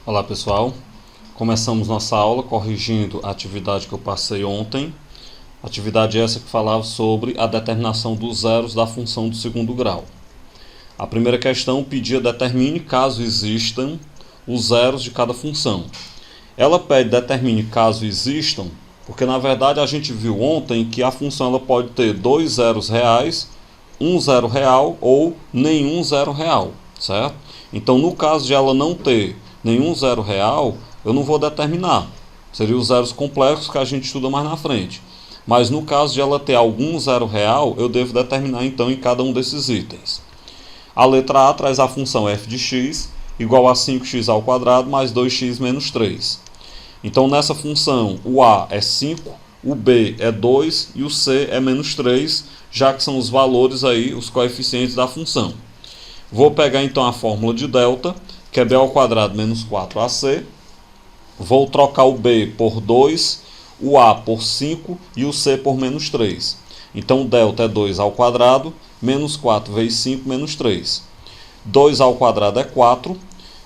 Olá pessoal, começamos nossa aula corrigindo a atividade que eu passei ontem. Atividade essa que falava sobre a determinação dos zeros da função do segundo grau. A primeira questão pedia determine caso existam os zeros de cada função. Ela pede determine caso existam, porque na verdade a gente viu ontem que a função ela pode ter dois zeros reais, um zero real ou nenhum zero real, certo? Então no caso de ela não ter nenhum zero real, eu não vou determinar. Seriam os zeros complexos que a gente estuda mais na frente. Mas no caso de ela ter algum zero real, eu devo determinar então em cada um desses itens. A letra A traz a função f de x igual a 5x ao quadrado mais 2x menos 3. Então nessa função o A é 5, o B é 2 e o C é menos 3, já que são os valores aí, os coeficientes da função. Vou pegar então a fórmula de delta, que é b ao quadrado menos 4ac. Vou trocar o b por 2, o a por 5 e o c por menos 3. Então o delta é 2 ao quadrado, menos 4 vezes 5, menos 3. 2 ao quadrado é 4,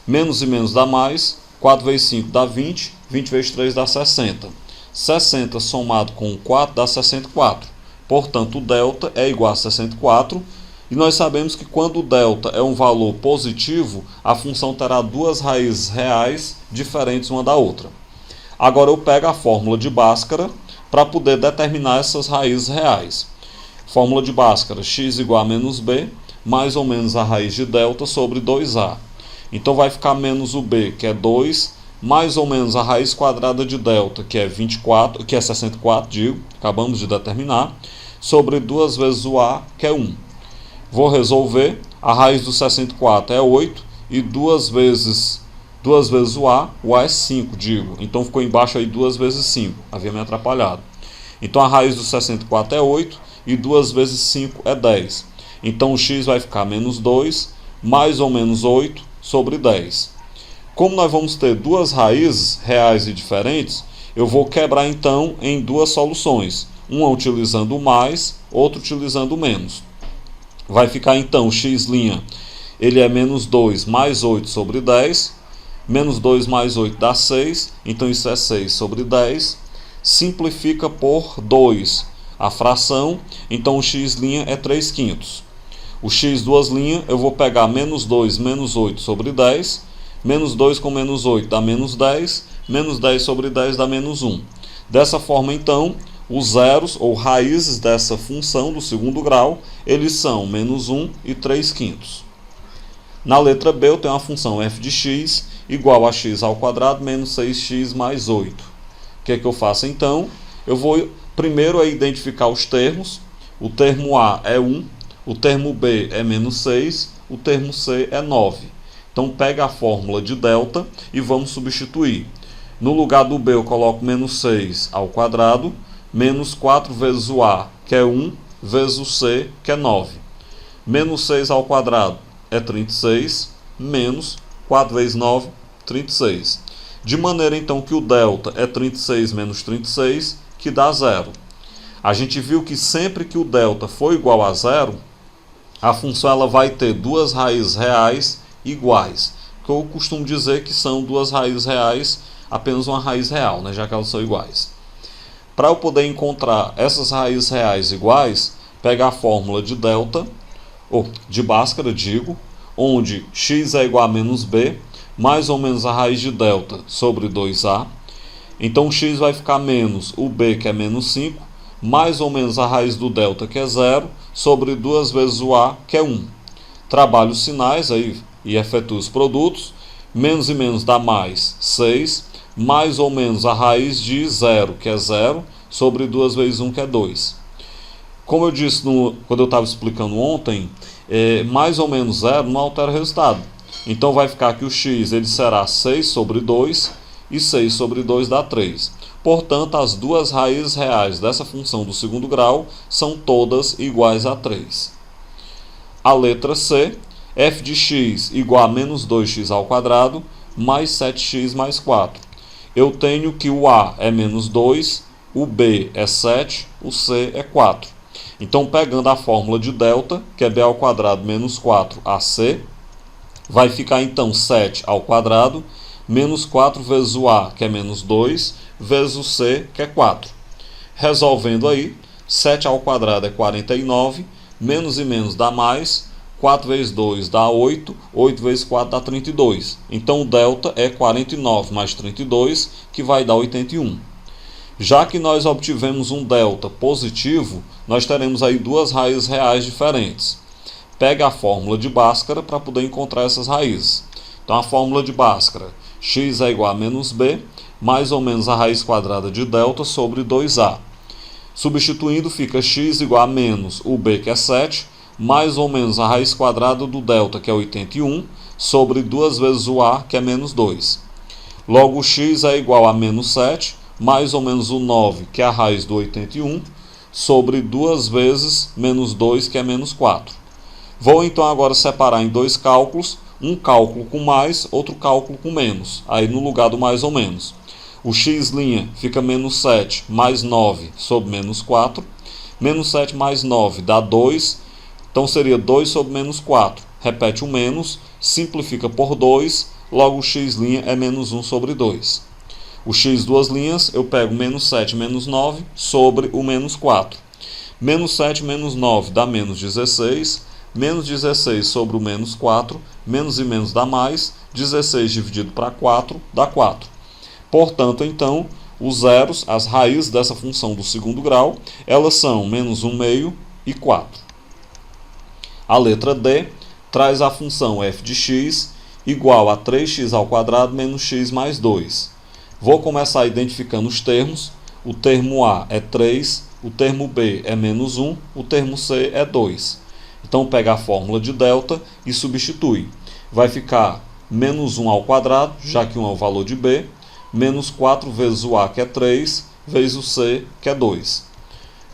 menos e menos dá mais, 4 vezes 5 dá 20, 20 vezes 3 dá 60. 60 somado com 4 dá 64. Portanto, o delta é igual a 64. E nós sabemos que quando o delta é um valor positivo, a função terá duas raízes reais diferentes uma da outra. Agora eu pego a fórmula de Bhaskara para poder determinar essas raízes reais. Fórmula de Bhaskara, x igual a menos b, mais ou menos a raiz de delta sobre 2a. Então vai ficar menos o b, que é 2, mais ou menos a raiz quadrada de delta, que é 24, que é 64, acabamos de determinar, sobre 2 vezes o a, que é 1. Vou resolver, a raiz do 64 é 8 e 2 vezes o a é 5, Então ficou embaixo aí 2 vezes 5, havia me atrapalhado. Então a raiz do 64 é 8 e 2 vezes 5 é 10. Então o x vai ficar menos 2, mais ou menos 8 sobre 10. Como nós vamos ter duas raízes reais e diferentes, eu vou quebrar então em duas soluções. Uma utilizando o mais, outra utilizando o menos. Vai ficar então o x', ele é menos 2 mais 8 sobre 10. Menos 2 mais 8 dá 6, então isso é 6 sobre 10. Simplifica por 2 a fração, então o x' é 3/5. O x duas linhas, eu vou pegar menos 2 menos 8 sobre 10. Menos 2 com menos 8 dá menos 10. Menos 10 sobre 10 dá menos 1. Dessa forma, então, os zeros ou raízes dessa função do segundo grau, eles são menos 1 e 3/5. Na letra B eu tenho a função f de x igual a x ao quadrado menos 6x mais 8. O que é que eu faço então? Eu vou primeiro identificar os termos. O termo A é 1, o termo B é menos 6, o termo C é 9. Então pega a fórmula de delta e vamos substituir. No lugar do B eu coloco menos 6 ao quadrado, menos 4 vezes o A, que é 1, vezes o C, que é 9. Menos 6 ao quadrado é 36, menos 4 vezes 9, 36. De maneira então que o delta é 36 menos 36, que dá 0. A gente viu que sempre que o delta for igual a 0, a função ela vai ter duas raízes reais iguais. Que eu costumo dizer que são duas raízes reais, apenas uma raiz real, já que elas são iguais. Para eu poder encontrar essas raízes reais iguais, pega a fórmula de delta, ou de Bhaskara, onde x é igual a menos b, mais ou menos a raiz de delta sobre 2a. Então x vai ficar menos o b, que é menos 5, mais ou menos a raiz do delta, que é 0, sobre 2 vezes o a, que é 1. Trabalho os sinais aí e efetuo os produtos. Menos e menos dá mais 6, mais ou menos a raiz de 0, que é 0, sobre 2 vezes 1, que é 2. Como eu disse quando eu estava explicando ontem, mais ou menos 0 não altera o resultado. Então vai ficar que o x ele será 6 sobre 2 e 6 sobre 2 dá 3. Portanto, as duas raízes reais dessa função do segundo grau são todas iguais a 3. A letra C, f de x igual a menos 2x ao quadrado mais 7x mais 4. Eu tenho que o A é menos 2, o B é 7, o C é 4. Então, pegando a fórmula de delta, que é b ao quadrado menos 4ac, vai ficar então 7 ao quadrado menos 4 vezes o A, que é menos 2, vezes o C, que é 4. Resolvendo aí, 7 ao quadrado é 49, menos e menos dá mais, 4 vezes 2 dá 8, 8 vezes 4 dá 32. Então o delta é 49 mais 32, que vai dar 81. Já que nós obtivemos um delta positivo, nós teremos aí duas raízes reais diferentes. Pega a fórmula de Bhaskara para poder encontrar essas raízes. Então a fórmula de Bhaskara, x é igual a menos b, mais ou menos a raiz quadrada de delta sobre 2a. Substituindo, fica x igual a menos o b, que é 7, mais ou menos a raiz quadrada do delta, que é 81, sobre 2 vezes o a, que é menos 2. Logo, o x é igual a menos 7, mais ou menos o 9, que é a raiz do 81, sobre 2 vezes menos 2, que é menos 4. Vou então agora separar em dois cálculos, um cálculo com mais, outro cálculo com menos, aí no lugar do mais ou menos. O x' fica menos 7 mais 9 sobre menos 4, menos 7 mais 9 dá 2, então seria 2 sobre menos 4. Repete o menos, simplifica por 2, logo o x' é menos 1 sobre 2. O x duas linhas, eu pego menos 7 menos 9 sobre o menos 4. Menos 7 menos 9 dá menos 16, menos 16 sobre o menos 4, menos e menos dá mais, 16 dividido para 4 dá 4. Portanto, então, os zeros, as raízes dessa função do segundo grau, elas são menos 1 meio e 4. A letra D traz a função f de x igual a 3x ao quadrado menos x mais 2. Vou começar identificando os termos. O termo A é 3, o termo B é menos 1, o termo C é 2. Então, pega a fórmula de delta e substitui. Vai ficar menos 1 ao quadrado, já que 1 é o valor de B, menos 4 vezes o A, que é 3, vezes o C, que é 2.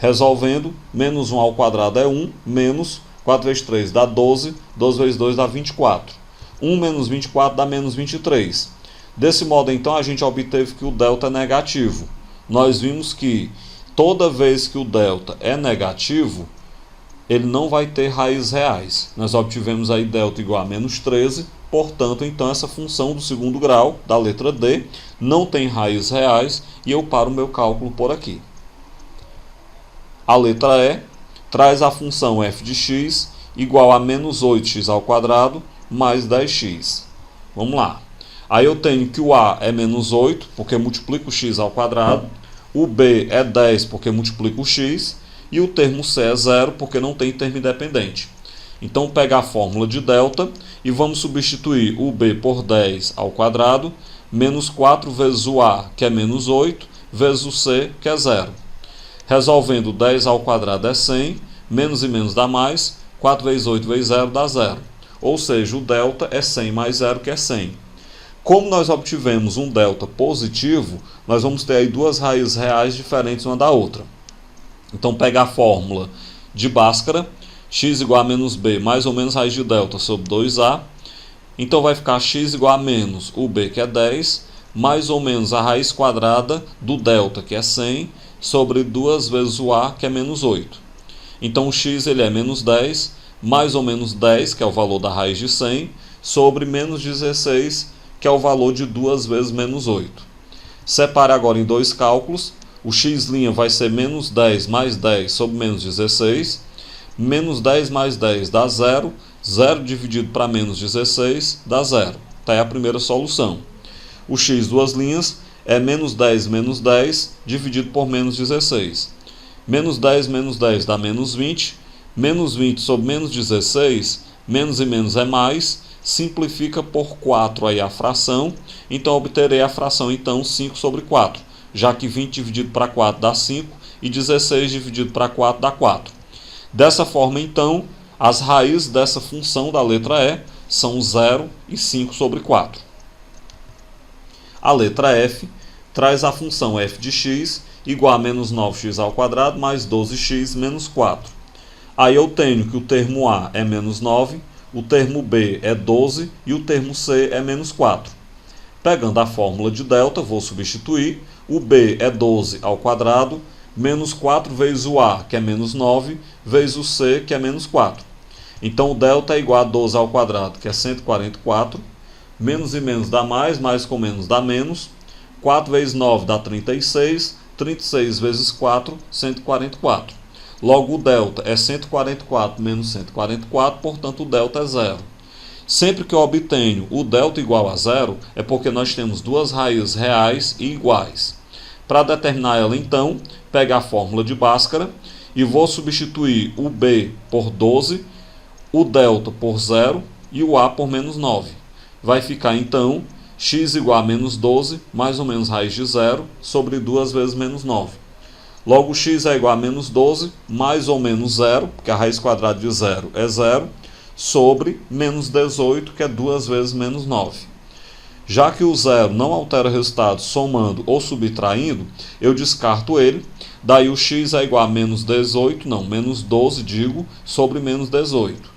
Resolvendo, menos 1 ao quadrado é 1, menos 4 vezes 3 dá 12, 12 vezes 2 dá 24. 1 menos 24 dá menos 23. Desse modo, então, a gente obteve que o delta é negativo. Nós vimos que toda vez que o delta é negativo, ele não vai ter raízes reais. Nós obtivemos aí delta igual a menos 13, portanto, então, essa função do segundo grau, da letra D, não tem raízes reais e eu paro o meu cálculo por aqui. A letra E traz a função f de x igual a menos 8x ao quadrado mais 10x. Vamos lá. Aí eu tenho que o A é menos 8, porque multiplica o x ao quadrado. O B é 10, porque multiplica o x. E o termo C é 0, porque não tem termo independente. Então, pega a fórmula de delta e vamos substituir o B por 10 ao quadrado, menos 4 vezes o A, que é menos 8, vezes o C, que é 0. Resolvendo, 10 ao quadrado é 100, menos e menos dá mais, 4 vezes 8 vezes 0 dá 0. Ou seja, o delta é 100 mais 0, que é 100. Como nós obtivemos um delta positivo, nós vamos ter aí duas raízes reais diferentes uma da outra. Então, pega a fórmula de Bhaskara, x igual a menos b, mais ou menos raiz de delta sobre 2a. Então, vai ficar x igual a menos o b, que é 10, mais ou menos a raiz quadrada do delta, que é 100, sobre 2 vezes o a, que é menos 8. Então, o x ele é menos 10, mais ou menos 10, que é o valor da raiz de 100, sobre menos 16, que é o valor de 2 vezes menos 8. Separe agora em dois cálculos. O x' vai ser menos 10 mais 10 sobre menos 16. Menos 10 mais 10 dá 0. 0 dividido para menos 16 dá 0. Está aí a primeira solução. O x duas linhas é menos 10 dividido por menos 16. Menos 10 dá menos 20. Menos 20 sobre menos 16, menos e menos é mais. Simplifica por 4 aí a fração, então obterei a fração então 5 sobre 4, já que 20 dividido para 4 dá 5 e 16 dividido para 4 dá 4. Dessa forma, então, as raízes dessa função da letra E são 0 e 5 sobre 4. A letra F traz a função f de x igual a menos 9x ao quadrado mais 12x menos 4. Aí eu tenho que o termo A é menos 9, o termo B é 12 e o termo C é menos 4. Pegando a fórmula de delta, vou substituir. O B é 12 ao quadrado, menos 4 vezes o A, que é menos 9, vezes o C, que é menos 4. Então, o delta é igual a 12 ao quadrado, que é 144, menos e menos dá mais, mais com menos dá menos. 4 vezes 9 dá 36, 36 vezes 4, 144. Logo, o delta é 144 menos 144, portanto, o delta é zero. Sempre que eu obtenho o delta igual a zero, é porque nós temos duas raízes reais e iguais. Para determinar ela, então, pego a fórmula de Bhaskara e vou substituir o b por 12, o delta por 0 e o a por menos 9. Vai ficar, então, x igual a menos 12, mais ou menos raiz de 0, sobre 2 vezes menos 9. Logo, x é igual a menos 12, mais ou menos 0, porque a raiz quadrada de 0 é 0, sobre menos 18, que é 2 vezes menos 9. Já que o zero não altera o resultado somando ou subtraindo, eu descarto ele. Daí o x é igual a menos 18, não, menos 12, digo, sobre menos 18.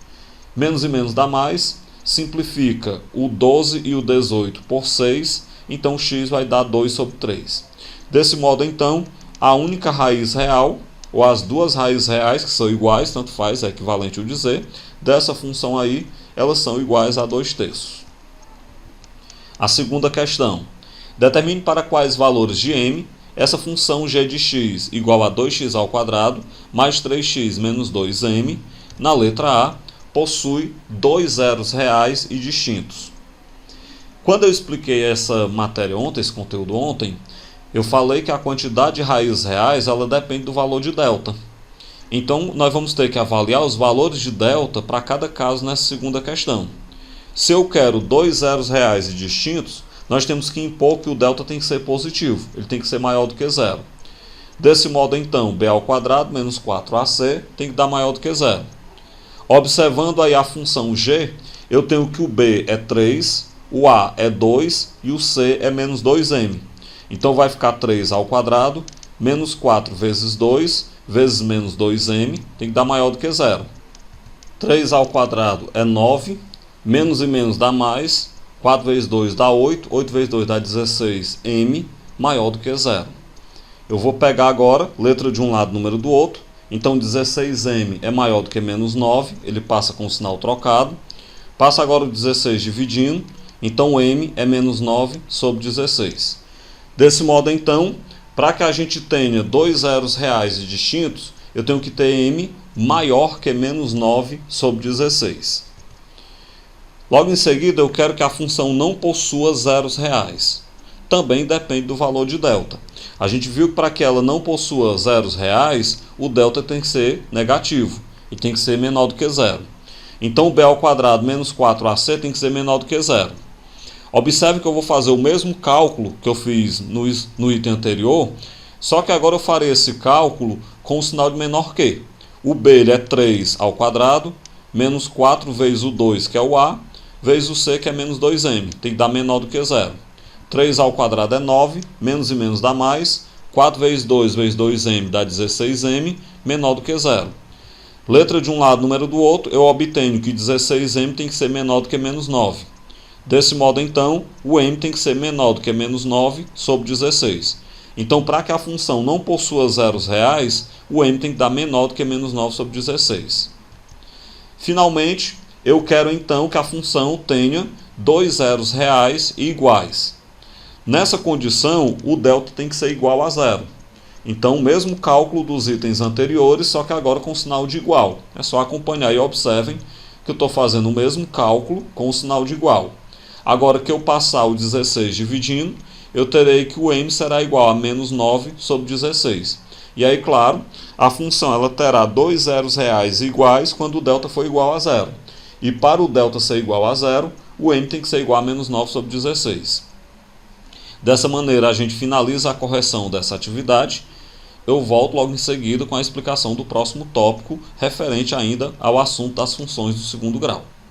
Menos e menos dá mais, simplifica o 12 e o 18 por 6, então o x vai dar 2 sobre 3. Desse modo, então, a única raiz real, ou as duas raízes reais, que são iguais, tanto faz, é equivalente ao dizer, dessa função aí, elas são iguais a 2/3. A segunda questão. Determine para quais valores de m essa função g de x igual a 2x ao quadrado mais 3x menos 2m, na letra A, possui dois zeros reais e distintos. Quando eu expliquei essa matéria ontem, esse conteúdo ontem, eu falei que a quantidade de raízes reais ela depende do valor de delta. Então, nós vamos ter que avaliar os valores de delta para cada caso nessa segunda questão. Se eu quero dois zeros reais e distintos, nós temos que impor que o delta tem que ser positivo, ele tem que ser maior do que zero. Desse modo, então, b ao quadrado menos 4ac tem que dar maior do que zero. Observando aí a função g, eu tenho que o b é 3, o a é 2 e o c é menos 2m. Então vai ficar 3 ao quadrado menos 4 vezes 2 vezes menos 2m, tem que dar maior do que zero. 3 ao quadrado é 9, menos e menos dá mais, 4 vezes 2 dá 8, 8 vezes 2 dá 16m, maior do que zero. Eu vou pegar agora, letra de um lado, número do outro, então 16m é maior do que menos 9, ele passa com o sinal trocado. Passa agora o 16 dividindo, então m é menos 9 sobre 16. Desse modo, então, para que a gente tenha dois zeros reais e distintos, eu tenho que ter m maior que menos 9 sobre 16. Logo em seguida, eu quero que a função não possua zeros reais. Também depende do valor de delta. A gente viu que para que ela não possua zeros reais, o delta tem que ser negativo e tem que ser menor do que zero. Então, o b ao quadrado menos 4ac tem que ser menor do que zero. Observe que eu vou fazer o mesmo cálculo que eu fiz no item anterior, só que agora eu farei esse cálculo com o sinal de menor que. O b ele é 3 ao quadrado, menos 4 vezes o 2, que é o a, vezes o c, que é menos 2m. Tem que dar menor do que zero. 3 ao quadrado é 9, menos e menos dá mais. 4 vezes 2 vezes 2m dá 16m, menor do que zero. Letra de um lado, número do outro, eu obtenho que 16m tem que ser menor do que menos 9. Desse modo, então, o m tem que ser menor do que menos 9 sobre 16. Então, para que a função não possua zeros reais, o m tem que dar menor do que menos 9 sobre 16. Finalmente, eu quero então que a função tenha dois zeros reais e iguais. Nessa condição, o delta tem que ser igual a zero. Então, o mesmo cálculo dos itens anteriores, só que agora com sinal de igual. É só acompanhar e observem que eu estou fazendo o mesmo cálculo com o sinal de igual. Agora que eu passar o 16 dividindo, eu terei que o m será igual a menos 9 sobre 16. E aí, claro, a função ela terá dois zeros reais iguais quando o delta for igual a zero. E para o delta ser igual a zero, o m tem que ser igual a menos 9 sobre 16. Dessa maneira, a gente finaliza a correção dessa atividade. Eu volto logo em seguida com a explicação do próximo tópico, referente ainda ao assunto das funções do segundo grau.